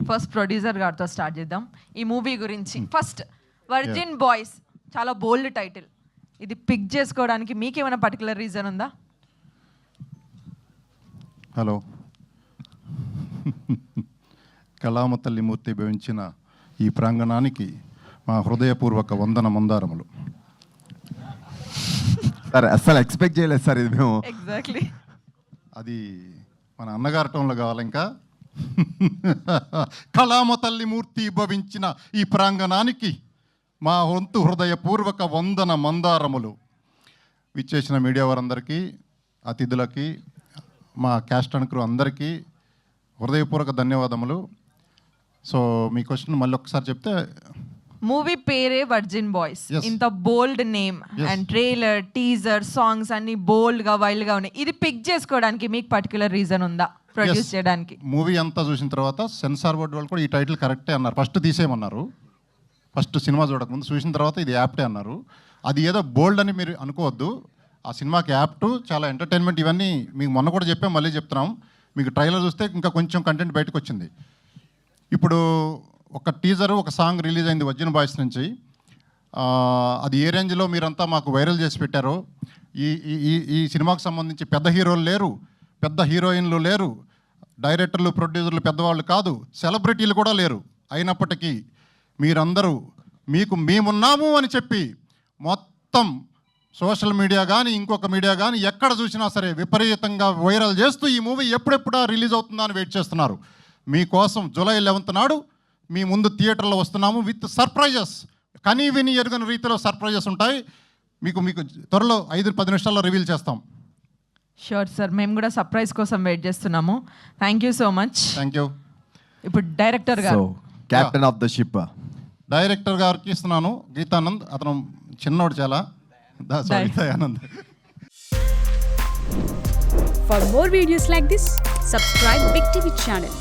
First producer గారితో start చేద్దాం ఈ మూవీ గురించి. ఫస్ట్ వర్జిన్ బాయ్స్ చాలా బోల్డ్ టైటిల్, ఇది పిక్ చేసుకోవడానికి మీకేమైనా పర్టికులర్ రీజన్ ఉందా? హలో, కళామ తల్లిమూర్తి భవించిన ఈ ప్రాంగణానికి మా హృదయపూర్వక వందన మందారములు. సార్ అస్సలు ఎక్స్పెక్ట్ చేయలేదు సార్ ఇది మేము. ఎగ్జాక్ట్లీ, అది మన అన్నగారి టోన్లో కావాలి. ఇంకా కళామ తల్లిమూర్తి భవించిన ఈ ప్రాంగణానికి మా వంతు హృదయపూర్వక వందన మందారములు. విచ్చేసిన మీడియా వారందరికీ, అతిథులకి, మా క్యాస్ట్ అండ్ క్రూ అందరికీ హృదయపూర్వక ధన్యవాదములు. సో మీ క్వశ్చన్ మళ్ళీ ఒకసారి చెప్తే. మూవీ పేరే వర్జిన్ బాయ్స్, Yes. ఇంత bold name and trailer, teaser, songs అన్ని బోల్డ్ గా, వైల్డ్ గా ఉన్నాయి. ఇది పిక్ చేసుకోవడానికి మీకు పర్టికులర్ రీజన్ ఉందా ప్రొడ్యూస్ చేయడానికి? మూవీ అంతా చూసిన తర్వాత సెన్సార్ బోర్డు వాళ్ళు కూడా ఈ టైటిల్ కరెక్టే అన్నారు. ఫస్ట్ తీసేయమన్నారు, ఫస్ట్ సినిమా చూడకముందు చూసిన తర్వాత ఇది యాప్టే అన్నారు. అది ఏదో బోల్డ్ అని మీరు అనుకోవద్దు. ఆ సినిమాకి యాప్టు చాలా ఎంటర్టైన్మెంట్, ఇవన్నీ మీకు మొన్న కూడా చెప్పాం, మళ్ళీ చెప్తున్నాం. మీకు ట్రైలర్ చూస్తే ఇంకా కొంచెం కంటెంట్ బయటకు వచ్చింది. ఇప్పుడు ఒక టీజరు, ఒక సాంగ్ రిలీజ్ అయింది వర్జిన్ బాయ్స్ నుంచి. అది ఏ రేంజ్లో మీరంతా మాకు వైరల్ చేసి పెట్టారో. ఈ ఈ ఈ సినిమాకు సంబంధించి పెద్ద హీరోలు లేరు, పెద్ద హీరోయిన్లు లేరు, డైరెక్టర్లు, ప్రొడ్యూసర్లు పెద్దవాళ్ళు కాదు, సెలబ్రిటీలు కూడా లేరు. అయినప్పటికీ మీరందరూ మీకు మేమున్నాము అని చెప్పి మొత్తం సోషల్ మీడియా కానీ, ఇంకొక మీడియా కానీ ఎక్కడ చూసినా సరే విపరీతంగా వైరల్ చేస్తూ ఈ మూవీ ఎప్పుడెప్పుడా రిలీజ్ అవుతుందా అని వెయిట్ చేస్తున్నారు. మీకోసం జూలై 11th నాడు మీ ముందు థియేటర్లో వస్తున్నాము విత్ సర్ప్రైజెస్. కనీ విని ఎరుగని రీతిలో సర్ప్రైజెస్ ఉంటాయి. మీకు త్వరలో 5-10 నిమిషాల్లో రివీల్ చేస్తాం. షూర్ సార్, మేము కూడా సర్ప్రైజ్ కోసం వెయిట్ చేస్తున్నాము. Thank you so much. Thank you. ఇప్పుడు డైరెక్టర్ గారు, captain of the ship director గారికి ఇస్తున్నాను, గీతానంద్. అతను చిన్నోడు చాలా. Dayanand. For more videos like this, subscribe Big TV channel.